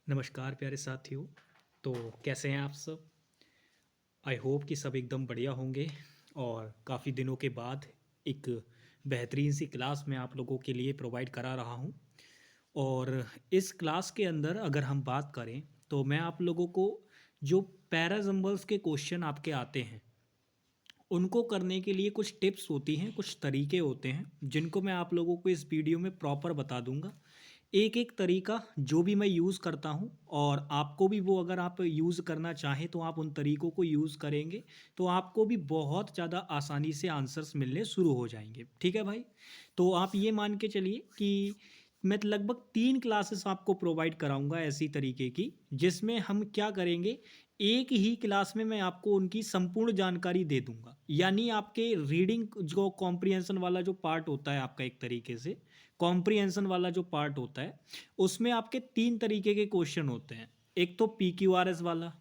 नमस्कार प्यारे साथियों। तो कैसे हैं आप सब? आई होप कि सब एकदम बढ़िया होंगे। और काफ़ी दिनों के बाद एक बेहतरीन सी क्लास मैं आप लोगों के लिए प्रोवाइड करा रहा हूँ। और इस क्लास के अंदर अगर हम बात करें तो मैं आप लोगों को जो पैराजम्बल्स के क्वेश्चन आपके आते हैं उनको करने के लिए कुछ टिप्स होती हैं, कुछ तरीके होते हैं जिनको मैं आप लोगों को इस वीडियो में प्रॉपर बता दूंगा। एक एक तरीका जो भी मैं यूज़ करता हूँ और आपको भी वो अगर आप यूज़ करना चाहें तो आप उन तरीकों को यूज़ करेंगे तो आपको भी बहुत ज़्यादा आसानी से आंसर्स मिलने शुरू हो जाएंगे। ठीक है भाई? तो आप ये मान के चलिए कि मैं लगभग 3 क्लासेस आपको प्रोवाइड कराऊंगा ऐसी तरीके की, जिसमें हम क्या करेंगे, एक ही क्लास में मैं आपको उनकी संपूर्ण जानकारी दे दूंगा। यानी आपके रीडिंग जो कॉम्प्रिहेंशन वाला जो पार्ट होता है आपका, एक तरीके से कॉम्प्रिहेंशन वाला जो पार्ट होता है, उसमें आपके 3 तरीके के क्वेश्चन होते हैं। एक तो PQRS वाला,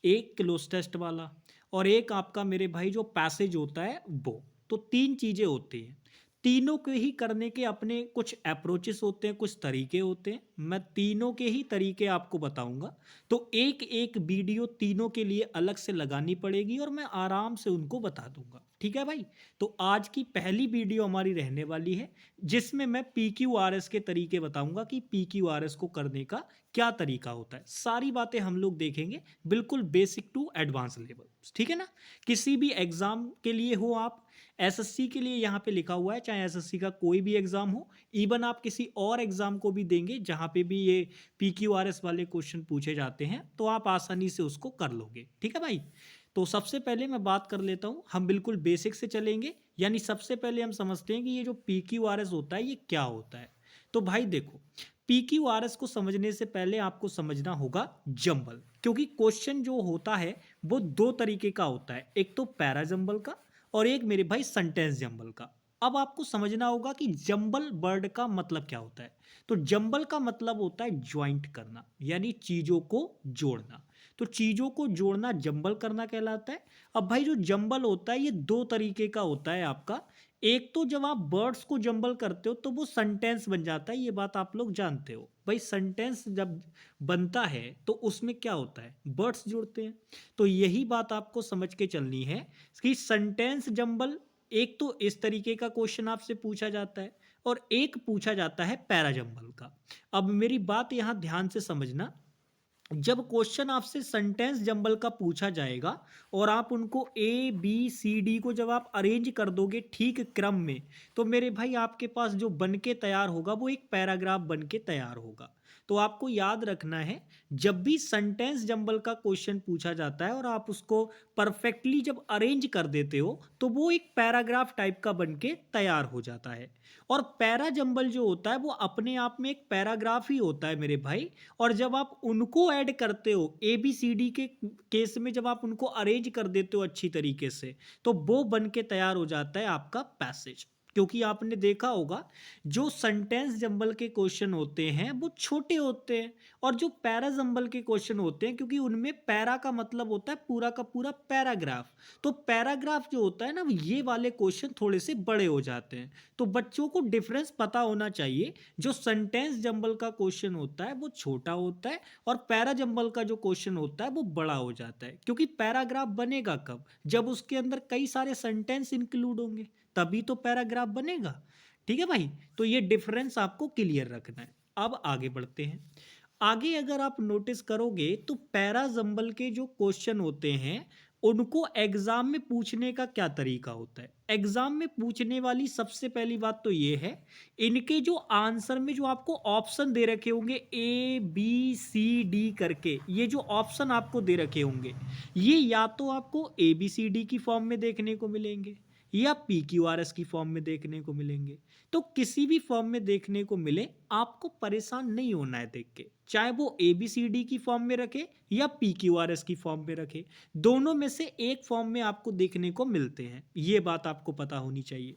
एक क्लोज टेस्ट वाला, और एक आपका मेरे भाई जो पैसेज होता है वो। तो 3 चीज़ें होती हैं। तीनों के ही करने के अपने कुछ अप्रोचेस होते हैं, कुछ तरीके होते हैं। मैं तीनों के ही तरीके आपको बताऊंगा। तो एक एक वीडियो तीनों के लिए अलग से लगानी पड़ेगी और मैं आराम से उनको बता दूंगा। ठीक है भाई? तो आज की पहली वीडियो हमारी रहने वाली है जिसमें मैं PQRS के तरीके बताऊंगा कि PQRS को करने का क्या तरीका होता है। सारी बातें हम लोग देखेंगे, बिल्कुल बेसिक टू एडवांस लेवल। ठीक है ना? किसी भी एग्जाम के लिए हो, आप SSC के लिए यहाँ पे लिखा हुआ है, चाहे SSC का कोई भी एग्जाम हो, इवन आप किसी और एग्जाम को भी देंगे जहाँ पे भी ये PQRS वाले क्वेश्चन पूछे जाते हैं तो आप आसानी से उसको कर लोगे। ठीक है भाई? तो सबसे पहले मैं बात कर लेता हूँ, हम बिल्कुल बेसिक से चलेंगे। यानी सबसे पहले हम समझते हैं कि ये जो PQRS होता है ये क्या होता है। तो भाई देखो, PQRS को समझने से पहले आपको समझना होगा जंबल, क्योंकि क्वेश्चन जो होता है वो दो तरीके का होता है, एक तो पैरा जंबल का और एक मेरे भाई सेंटेंस जंबल का। अब आपको समझना होगा कि जंबल वर्ड का मतलब क्या होता है। तो जंबल का मतलब होता है ज्वाइंट करना, यानी चीजों को जोड़ना। तो चीजों को जोड़ना जंबल करना कहलाता है। अब भाई जो जंबल होता है ये दो तरीके का होता है आपका। एक तो जब आप वर्ड्स को जंबल करते हो तो वो सेंटेंस बन जाता है, ये बात आप लोग जानते हो भाई। सेंटेंस जब बनता है तो उसमें क्या होता है, वर्ड्स जुड़ते हैं। तो यही बात आपको समझ के चलनी है कि सेंटेंस जंबल, एक तो इस तरीके का क्वेश्चन आपसे पूछा जाता है और एक पूछा जाता है पैरा जंबल का। अब मेरी बात यहां ध्यान से समझना, जब क्वेश्चन आपसे सेंटेंस जंबल का पूछा जाएगा और आप उनको ABCD को जब आप अरेंज कर दोगे ठीक क्रम में, तो मेरे भाई आपके पास जो बन के तैयार होगा वो एक पैराग्राफ बन के तैयार होगा। तो आपको याद रखना है, जब भी सेंटेंस जंबल का क्वेश्चन पूछा जाता है और आप उसको परफेक्टली जब अरेंज कर देते हो तो वो एक पैराग्राफ टाइप का बन के तैयार हो जाता है। और पैरा जंबल जो होता है वो अपने आप में एक पैराग्राफ ही होता है मेरे भाई। और जब आप उनको ऐड करते हो ABCD के केस में, जब आप उनको अरेंज कर देते हो अच्छी तरीके से, तो वो बन के तैयार हो जाता है आपका पैसेज। क्योंकि आपने देखा होगा जो सेंटेंस जंबल के क्वेश्चन होते हैं वो छोटे होते हैं, और जो पैरा जंबल के क्वेश्चन होते हैं, क्योंकि उनमें पैरा का मतलब होता है पूरा का पूरा पैराग्राफ, तो पैराग्राफ जो होता है ना, ये वाले क्वेश्चन थोड़े से बड़े हो जाते हैं। तो बच्चों को डिफरेंस पता होना चाहिए, जो सेंटेंस जंबल का क्वेश्चन होता है वो छोटा होता है और पैरा जंबल का जो क्वेश्चन होता है वो बड़ा हो जाता है। क्योंकि पैराग्राफ बनेगा कब, जब उसके अंदर कई सारे सेंटेंस इंक्लूड होंगे, तभी तो पैराग्राफ बनेगा। ठीक है भाई? तो ये डिफरेंस आपको क्लियर रखना है। अब आगे बढ़ते हैं। आगे अगर आप नोटिस करोगे तो पैरा जंबल के जो क्वेश्चन होते हैं उनको एग्जाम में पूछने का क्या तरीका होता है। एग्जाम में पूछने वाली सबसे पहली बात तो ये है, इनके जो आंसर में जो आपको ऑप्शन दे रखे होंगे ABCD करके, ये जो ऑप्शन आपको दे रखे होंगे, ये या तो आपको ABCD की फॉर्म में देखने को मिलेंगे या PQRS की फॉर्म में देखने को मिलेंगे। तो किसी भी फॉर्म में देखने को मिले, आपको परेशान नहीं होना है देख के, चाहे वो ABCD की फॉर्म में रखे या PQRS की फॉर्म में रखे, दोनों में से एक फॉर्म में आपको देखने को मिलते हैं। ये बात आपको पता होनी चाहिए।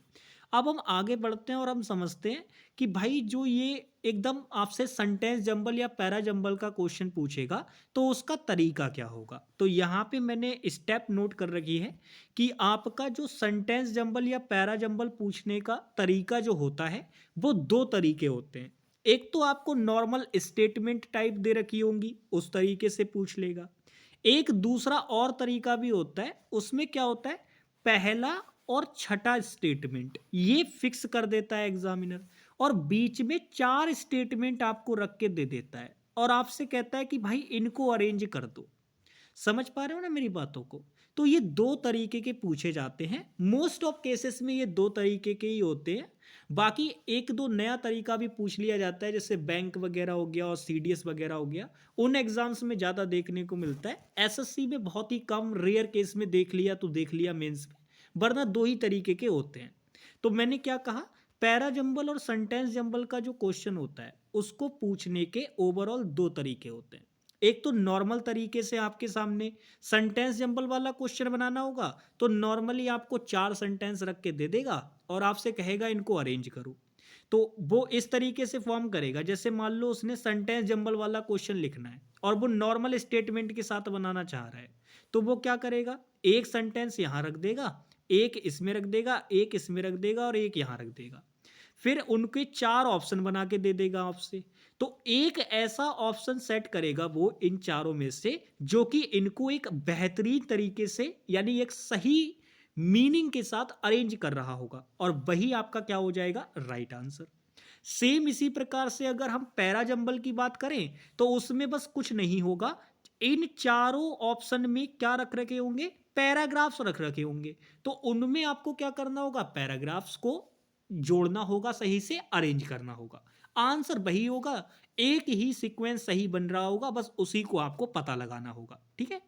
अब हम आगे बढ़ते हैं और हम समझते हैं कि भाई जो ये एकदम आपसे सेंटेंस जंबल या पैरा जंबल का क्वेश्चन पूछेगा तो उसका तरीका क्या होगा। तो यहाँ पे मैंने स्टेप नोट कर रखी है कि आपका जो सेंटेंस जंबल या पैरा जंबल पूछने का तरीका जो होता है वो दो तरीके होते हैं। एक तो आपको नॉर्मल स्टेटमेंट टाइप दे रखी होंगी, उस तरीके से पूछ लेगा। एक दूसरा और तरीका भी होता है, उसमें क्या होता है, पहला और छठा स्टेटमेंट ये फिक्स कर देता है एग्जामिनर, और बीच में चार स्टेटमेंट आपको रख के दे देता है और आपसे कहता है कि भाई इनको अरेंज कर दो। समझ पा रहे हो ना मेरी बातों को? तो ये दो तरीके के पूछे जाते हैं, मोस्ट ऑफ केसेस में ये दो तरीके के ही होते हैं। बाकी एक दो नया तरीका भी पूछ लिया जाता है, जैसे बैंक वगैरह हो गया और सीडीएस वगैरह हो गया, उन एग्जाम्स में ज़्यादा देखने को मिलता है। एसएससी में बहुत ही कम, रेयर केस में देख लिया तो देख लिया मेंस में, वरना दो ही तरीके के होते हैं। तो मैंने क्या कहा, पैरा जंबल और सेंटेंस जंबल का जो क्वेश्चन होता है उसको पूछने के ओवरऑल दो तरीके होते हैं। एक तो नॉर्मल तरीके से आपके सामने सेंटेंस जंबल वाला क्वेश्चन बनाना होगा, तो नॉर्मली आपको चार सेंटेंस रख के दे देगा और आपसे कहेगा इनको अरेंज करो। तो वो इस तरीके से फॉर्म करेगा, जैसे मान लो उसने सेंटेंस जंबल वाला क्वेश्चन लिखना है और वो नॉर्मल स्टेटमेंट के साथ बनाना चाह रहा है, तो वो क्या करेगा, एक सेंटेंस यहाँ रख देगा, एक इसमें रख देगा, एक इसमें रख देगा और एक यहाँ रख देगा। फिर उनके चार ऑप्शन बना के दे देगा आपसे। तो एक ऐसा ऑप्शन सेट करेगा वो इन चारों में से जो कि इनको एक बेहतरीन तरीके से, यानी एक सही मीनिंग के साथ अरेंज कर रहा होगा, और वही आपका क्या हो जाएगा, राइट आंसर। सेम इसी प्रकार से अगर हम पैरा जंबल की बात करें तो उसमें बस कुछ नहीं होगा, इन चारों ऑप्शन में क्या रख रखे होंगे, पैराग्राफ्स रख रखे होंगे। तो उनमें आपको क्या करना होगा, पैराग्राफ्स को जोड़ना होगा, सही से अरेंज करना होगा, आंसर वही होगा, एक ही सीक्वेंस सही बन रहा होगा, बस उसी को आपको पता लगाना होगा। ठीक है,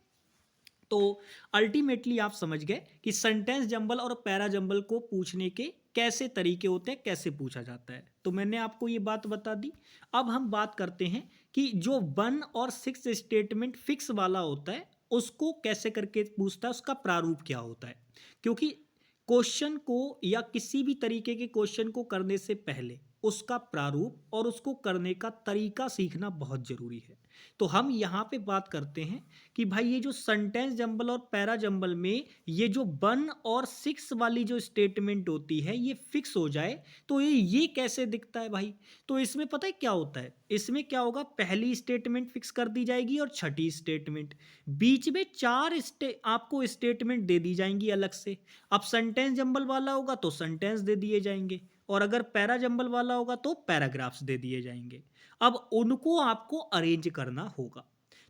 तो अल्टीमेटली आप समझ गए कि सेंटेंस जंबल और पैरा जंबल को पूछने के कैसे तरीके होते हैं, कैसे पूछा जाता है। तो मैंने आपको ये बात बता दी। अब हम बात करते हैं कि जो 1 और 6 स्टेटमेंट फिक्स वाला होता है उसको कैसे करके पूछता है, उसका प्रारूप क्या होता है। क्योंकि क्वेश्चन को या किसी भी तरीके के क्वेश्चन को करने से पहले उसका प्रारूप और उसको करने का तरीका सीखना बहुत जरूरी है। तो हम यहाँ पे बात करते हैं कि भाई ये जो सेंटेंस जंबल और पैरा जंबल में ये जो 1 और 6 वाली जो स्टेटमेंट होती है ये फिक्स हो जाए, तो ये कैसे दिखता है भाई। तो इसमें पता है क्या होता है, इसमें क्या होगा, पहली स्टेटमेंट फिक्स कर दी जाएगी और छठी स्टेटमेंट, बीच में चार आपको स्टेटमेंट दे दी जाएंगी अलग से। अब सेंटेंस जंबल वाला होगा तो सेंटेंस दे दिए जाएंगे, और अगर पैरा जंबल वाला होगा तो पैराग्राफ्स दे दिए जाएंगे। अब उनको आपको अरेंज करना होगा।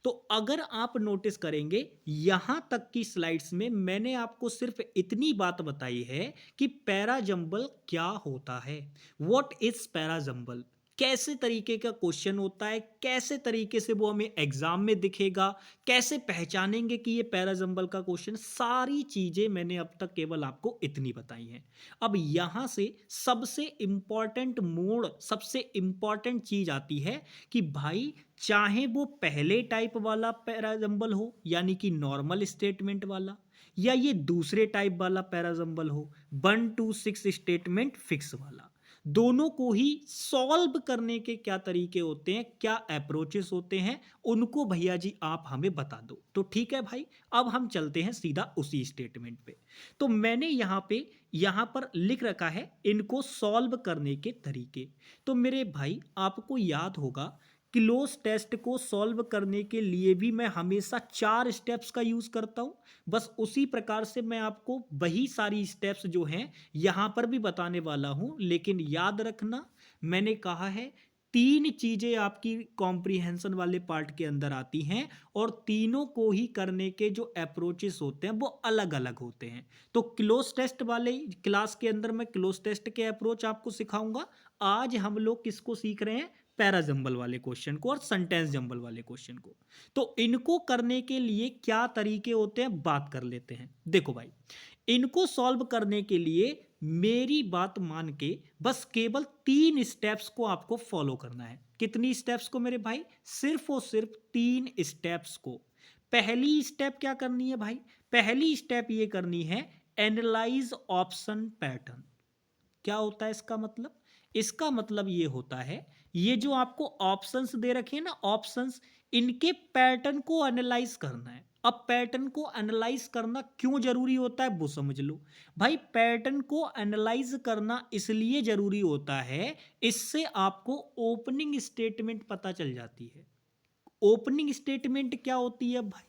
तो अगर आप नोटिस करेंगे यहां तक की स्लाइड्स में मैंने आपको सिर्फ इतनी बात बताई है कि पैरा जंबल क्या होता है, व्हाट इज पैरा जंबल, कैसे तरीके का क्वेश्चन होता है, कैसे तरीके से वो हमें एग्जाम में दिखेगा, कैसे पहचानेंगे कि ये पैराजंबल का क्वेश्चन, सारी चीजें मैंने अब तक केवल आपको इतनी बताई हैं। अब यहां से सबसे इंपॉर्टेंट मोड, सबसे इंपॉर्टेंट चीज आती है कि भाई चाहे वो पहले टाइप वाला पैराजंबल हो यानी कि नॉर्मल स्टेटमेंट वाला, या ये दूसरे टाइप वाला पैराजंबल हो 1 to 6 स्टेटमेंट फिक्स वाला, दोनों को ही सॉल्व करने के क्या तरीके होते हैं, क्या अप्रोचेस होते हैं, उनको भैया जी आप हमें बता दो। तो ठीक है भाई, अब हम चलते हैं सीधा उसी स्टेटमेंट पे। तो मैंने यहां पर लिख रखा है इनको सॉल्व करने के तरीके। तो मेरे भाई आपको याद होगा क्लोज टेस्ट को सॉल्व करने के लिए भी मैं हमेशा चार स्टेप्स का यूज करता हूं। बस उसी प्रकार से मैं आपको वही सारी स्टेप्स जो हैं यहां पर भी बताने वाला हूं, लेकिन याद रखना मैंने कहा है तीन चीजें आपकी कॉम्प्रिहेंशन वाले पार्ट के अंदर आती हैं, और तीनों को ही करने के जो अप्रोचेस होते हैं वो अलग अलग होते हैं। तो क्लोज टेस्ट वाले क्लास के अंदर मैं क्लोज टेस्ट के अप्रोच आपको सिखाऊंगा। आज हम लोग किसको सीख रहे हैं, पैरा जंबल वाले क्वेश्चन को और सेंटेंस जंबल वाले क्वेश्चन को। तो इनको करने के लिए क्या तरीके होते हैं बात कर लेते हैं। देखो भाई, इनको सॉल्व करने के लिए मेरी बात मान के बस केवल 3 स्टेप्स को आपको फॉलो करना है। कितनी स्टेप्स को मेरे भाई, सिर्फ और सिर्फ 3 स्टेप्स को। पहली स्टेप क्या करनी है भाई, पहली स्टेप ये करनी है एनालाइज ऑप्शन पैटर्न। क्या होता है इसका मतलब, इसका मतलब ये होता है ये जो आपको ऑप्शंस दे रखे हैं ना, ऑप्शंस, इनके पैटर्न को एनालाइज करना है। अब पैटर्न को एनालाइज करना क्यों जरूरी होता है वो समझ लो। भाई पैटर्न को एनालाइज करना इसलिए जरूरी होता है, इससे आपको ओपनिंग स्टेटमेंट पता चल जाती है। ओपनिंग स्टेटमेंट क्या होती है भाई?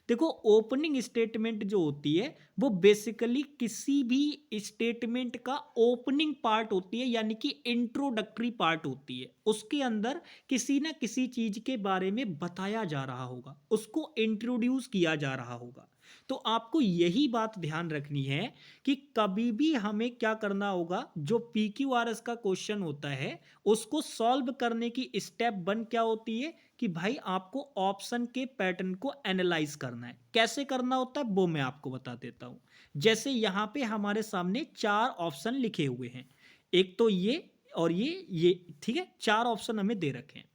देखो ओपनिंग स्टेटमेंट जो होती है वो बेसिकली किसी भी स्टेटमेंट का ओपनिंग पार्ट होती है, यानी कि इंट्रोडक्टरी पार्ट होती है। उसके अंदर किसी ना किसी चीज के बारे में बताया जा रहा होगा, उसको इंट्रोड्यूस किया जा रहा होगा। तो आपको यही बात ध्यान रखनी है कि कभी भी हमें क्या करना होगा, जो PQRS का क्वेश्चन होता है उसको सॉल्व करने की स्टेप 1 क्या होती है कि भाई आपको ऑप्शन के पैटर्न को एनालाइज करना है। कैसे करना होता है वो मैं आपको बता देता हूं। जैसे यहां पे हमारे सामने 4 ऑप्शन लिखे हुए हैं, एक तो ये और ये, ठीक है, 4 ऑप्शन हमें दे रखे हैं।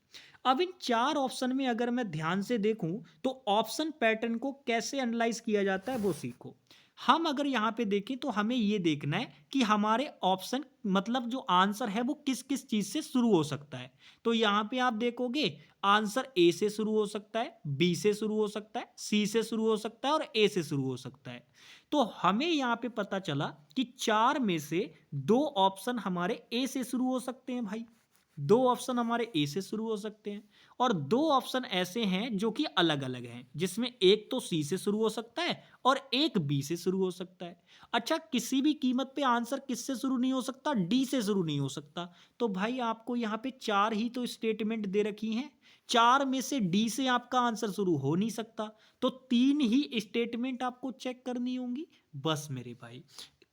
अब इन 4 ऑप्शन में अगर मैं ध्यान से देखूं तो ऑप्शन पैटर्न को कैसे एनालाइज किया जाता है वो सीखो। हम अगर यहाँ पे देखें तो हमें ये देखना है कि हमारे ऑप्शन मतलब जो आंसर है वो किस किस चीज से शुरू हो सकता है। तो यहाँ पे आप देखोगे आंसर ए से शुरू हो सकता है, बी से शुरू हो सकता है, सी से शुरू हो सकता है और ए से शुरू हो सकता है। तो हमें यहाँ पे पता चला कि 4 में से 2 ऑप्शन हमारे ए से शुरू हो सकते हैं भाई। 2 ऑप्शन हमारे ए से शुरू हो सकते हैं और 2 ऑप्शन ऐसे हैं जो कि अलग अलग हैं, जिसमें एक तो सी से शुरू हो सकता है और एक बी से शुरू हो सकता है। अच्छा, किसी भी कीमत पे आंसर किससे शुरू नहीं हो सकता? डी से शुरू नहीं हो सकता। तो भाई आपको यहाँ पे 4 ही तो स्टेटमेंट दे रखी हैं, 4 में से डी से आपका आंसर शुरू हो नहीं सकता, तो 3 ही स्टेटमेंट आपको चेक करनी होंगी। बस मेरे भाई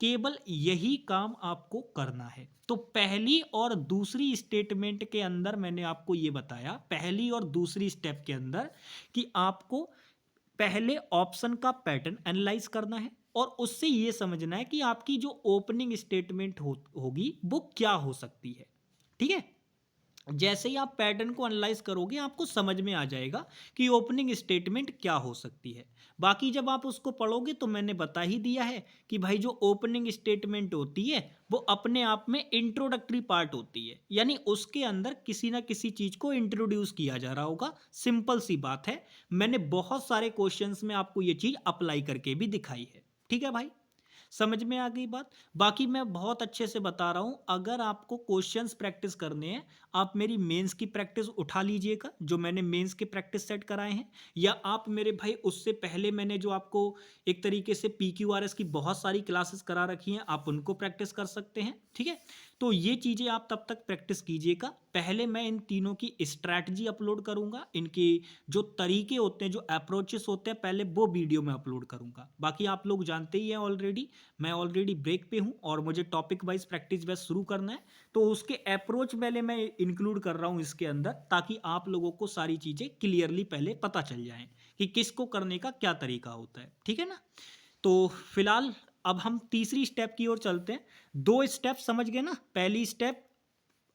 केवल यही काम आपको करना है। तो पहली और दूसरी स्टेटमेंट के अंदर मैंने आपको ये बताया, पहली और दूसरी स्टेप के अंदर, कि आपको पहले ऑप्शन का पैटर्न एनालाइज करना है और उससे ये समझना है कि आपकी जो ओपनिंग स्टेटमेंट होगी वो क्या हो सकती है। ठीक है, जैसे ही आप पैटर्न को एनालाइज करोगे आपको समझ में आ जाएगा कि ओपनिंग स्टेटमेंट क्या हो सकती है। बाकी जब आप उसको पढ़ोगे तो मैंने बता ही दिया है कि भाई जो ओपनिंग स्टेटमेंट होती है वो अपने आप में इंट्रोडक्टरी पार्ट होती है, यानी उसके अंदर किसी ना किसी चीज को इंट्रोड्यूस किया जा रहा होगा। सिंपल सी बात है, मैंने बहुत सारे क्वेश्चंस में आपको ये चीज अप्लाई करके भी दिखाई है। ठीक है भाई, समझ में आ गई बात? बाकी मैं बहुत अच्छे से बता रहा हूं, अगर आपको क्वेश्चंस प्रैक्टिस करने हैं आप मेरी मेंस की प्रैक्टिस उठा लीजिएगा, जो मैंने मेंस के प्रैक्टिस सेट कराए हैं, या आप मेरे भाई उससे पहले मैंने जो आपको एक तरीके से PQRS की बहुत सारी क्लासेस करा रखी हैं आप उनको प्रैक्टिस कर सकते हैं। ठीक है, तो ये चीज़ें आप तब तक प्रैक्टिस कीजिएगा। पहले मैं इन तीनों की स्ट्रैटेजी अपलोड करूंगा, इनके जो तरीके होते हैं, जो अप्रोचेस होते हैं, पहले वो वीडियो में अपलोड करूंगा। बाकी आप लोग जानते ही हैं ऑलरेडी, मैं ऑलरेडी ब्रेक पे हूं और मुझे टॉपिक वाइज प्रैक्टिस बेस शुरू करना है, तो उसके अप्रोच पहले मैं इंक्लूड कर रहा हूं इसके अंदर, ताकि आप लोगों को सारी चीज़ें क्लियरली पहले पता चल जाएं कि किसको करने का क्या तरीका होता है। ठीक है ना? तो फिलहाल अब हम तीसरी स्टेप की ओर चलते हैं। 2 स्टेप समझ गए ना? पहली स्टेप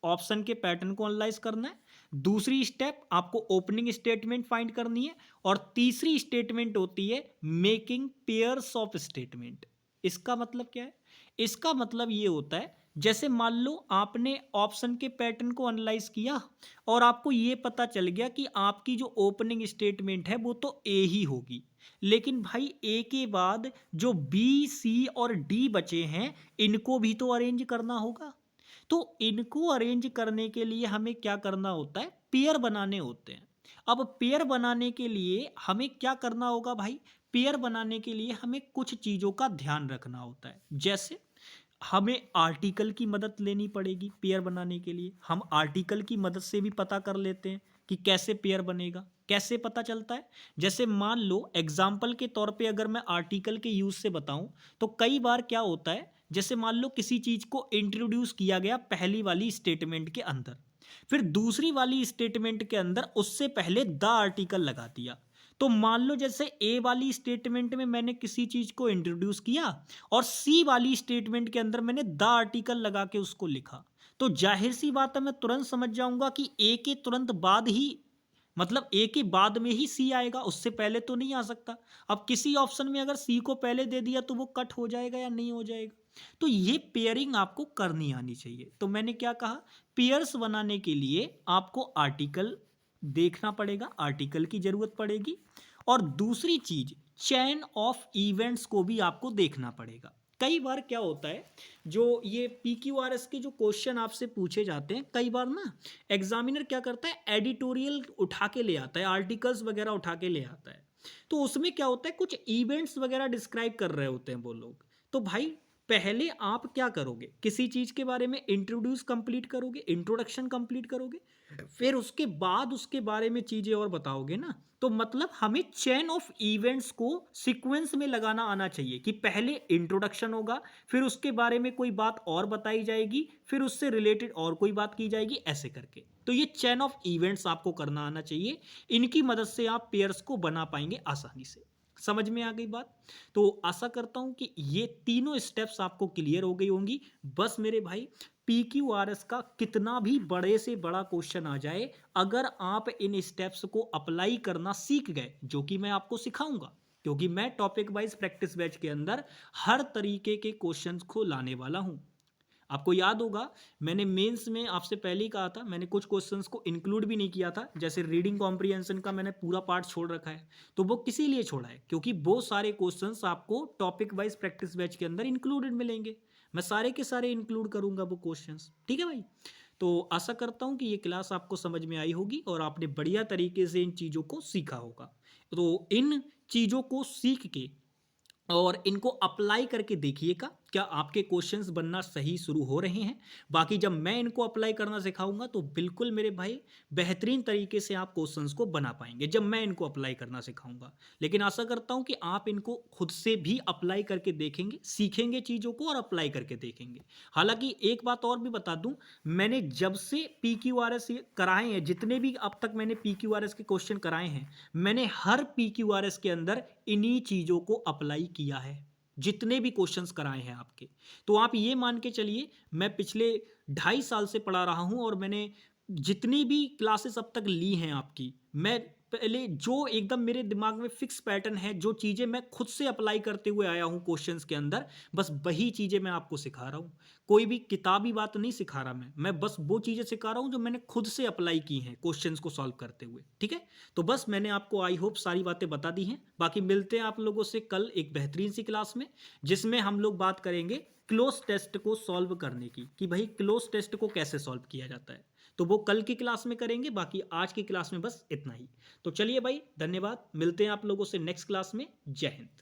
ऑप्शन के पैटर्न को एनालाइज करना है, दूसरी स्टेप आपको ओपनिंग स्टेटमेंट फाइंड करनी है, और तीसरी स्टेटमेंट होती है मेकिंग पेयर्स ऑफ स्टेटमेंट। इसका मतलब क्या है? इसका मतलब ये होता है, जैसे मान लो आपने ऑप्शन के पैटर्न को एनालाइज किया और आपको ये पता चल गया कि आपकी जो ओपनिंग स्टेटमेंट है वो तो ए ही होगी, लेकिन भाई ए के बाद जो बी, सी और डी बचे हैं इनको भी तो अरेंज करना होगा। तो इनको अरेंज करने के लिए हमें क्या करना होता है? पेयर बनाने होते हैं। अब पेयर बनाने के लिए हमें क्या करना होगा भाई? पेयर बनाने के लिए हमें कुछ चीज़ों का ध्यान रखना होता है। जैसे हमें आर्टिकल की मदद लेनी पड़ेगी पेयर बनाने के लिए। हम आर्टिकल की मदद से भी पता कर लेते हैं कि कैसे पेयर बनेगा। कैसे पता चलता है? जैसे मान लो एग्जाम्पल के तौर पे अगर मैं आर्टिकल के यूज से बताऊं तो कई बार क्या होता है, जैसे मान लो किसी चीज को इंट्रोड्यूस किया गया पहली वाली स्टेटमेंट के अंदर, फिर दूसरी वाली स्टेटमेंट के अंदर उससे पहले द आर्टिकल लगा दिया। तो मान लो जैसे ए वाली स्टेटमेंट में मैंने किसी चीज को इंट्रोड्यूस किया और सी वाली स्टेटमेंट के अंदर मैंने द आर्टिकल लगा के उसको लिखा, तो जाहिर सी बात है मैं तुरंत समझ जाऊंगा कि ए के तुरंत बाद ही, मतलब ए के बाद में ही सी आएगा, उससे पहले तो नहीं आ सकता। अब किसी ऑप्शन में अगर सी को पहले दे दिया तो वो कट हो जाएगा या नहीं हो जाएगा? तो ये पेयरिंग आपको करनी आनी चाहिए। तो मैंने क्या कहा, पेयर्स बनाने के लिए आपको आर्टिकल देखना पड़ेगा, आर्टिकल की जरूरत पड़ेगी, और दूसरी चीज चेन ऑफ इवेंट्स को भी आपको देखना पड़ेगा। कई बार क्या होता है, जो ये PQRS के जो क्वेश्चन आपसे पूछे जाते हैं, कई बार ना एग्जामिनर क्या करता है, एडिटोरियल उठा के ले आता है, आर्टिकल्स वगैरह उठा के ले आता है। तो उसमें क्या होता है, कुछ इवेंट्स वगैरह डिस्क्राइब कर रहे होते हैं वो लोग। तो भाई पहले आप क्या करोगे, किसी चीज के बारे में इंट्रोड्यूस कंप्लीट करोगे, इंट्रोडक्शन कंप्लीट करोगे, फिर उसके बाद उसके बारे में चीजें और बताओगे ना। तो मतलब हमें चेन ऑफ इवेंट्स को सीक्वेंस में लगाना आना चाहिए कि पहले इंट्रोडक्शन होगा, फिर उसके बारे में कोई बात और बताई जाएगी, फिर उससे रिलेटेड और कोई बात की जाएगी, ऐसे करके। तो ये चेन ऑफ इवेंट्स आपको करना आना चाहिए। इनकी मदद से आप पेयर्स को बना पाएंगे आसानी से। समझ में आ गई बात? तो आशा करता हूं कि ये तीनों स्टेप्स आपको क्लियर हो गई होंगी। बस मेरे भाई, PQRS का कितना भी बड़े से बड़ा क्वेश्चन आ जाए, अगर आप इन स्टेप्स को अप्लाई करना सीख गए, जो कि मैं आपको सिखाऊंगा, क्योंकि मैं टॉपिक वाइज प्रैक्टिस बैच के अंदर हर तरीके के क्वेश्चंस को लाने वाला हूं। आपको याद होगा, मैंने मेंस में आपसे पहले ही कहा था, मैंने कुछ क्वेश्चंस को इंक्लूड भी नहीं किया था, जैसे रीडिंग कॉम्प्रिहेंशन का मैंने पूरा पार्ट छोड़ रखा है। तो वो किसी लिए छोड़ा है, क्योंकि वो सारे क्वेश्चंस आपको टॉपिक वाइज प्रैक्टिस बैच के अंदर इंक्लूडेड मिलेंगे। मैं सारे के सारे इंक्लूड करूंगा वो क्वेश्चंस, ठीक है भाई? तो आशा करता हूं कि ये क्लास आपको समझ में आई होगी और आपने बढ़िया तरीके से इन चीज़ों को सीखा होगा। तो इन चीज़ों को सीख के और इनको अप्लाई करके देखिएगा, क्या आपके क्वेश्चंस बनना सही शुरू हो रहे हैं। बाकी जब मैं इनको अप्लाई करना सिखाऊंगा तो बिल्कुल मेरे भाई बेहतरीन तरीके से आप क्वेश्चंस को बना पाएंगे, जब मैं इनको अप्लाई करना सिखाऊंगा। लेकिन आशा करता हूं कि आप इनको खुद से भी अप्लाई करके देखेंगे, सीखेंगे चीज़ों को और अप्लाई करके देखेंगे। हालांकि एक बात और भी बता दूं, मैंने जब से PQRS कराए हैं, जितने भी अब तक मैंने PQRS के क्वेश्चन कराए हैं, मैंने हर PQRS के अंदर इन्हीं चीज़ों को अप्लाई किया है, जितने भी क्वेश्चंस कराए हैं आपके। तो आप ये मान के चलिए, मैं पिछले 2.5 साल से पढ़ा रहा हूं और मैंने जितनी भी क्लासेस अब तक ली हैं आपकी, मैं पहले जो एकदम मेरे दिमाग में फिक्स पैटर्न है, जो चीज़ें मैं खुद से अप्लाई करते हुए आया हूं क्वेश्चंस के अंदर, बस वही चीज़ें मैं आपको सिखा रहा हूं। कोई भी किताबी बात नहीं सिखा रहा मैं बस वो चीज़ें सिखा रहा हूं जो मैंने खुद से अप्लाई की हैं क्वेश्चंस को सॉल्व करते हुए, ठीक है? तो बस मैंने आपको आई होप सारी बातें बता दी हैं। बाकी मिलते हैं आप लोगों से कल एक बेहतरीन सी क्लास में, जिसमें हम लोग बात करेंगे क्लोज टेस्ट को सॉल्व करने की, कि भाई क्लोज टेस्ट को कैसे सॉल्व किया जाता है। तो वो कल की क्लास में करेंगे, बाकी आज की क्लास में बस इतना ही। तो चलिए भाई, धन्यवाद, मिलते हैं आप लोगों से नेक्स्ट क्लास में। जय हिंद।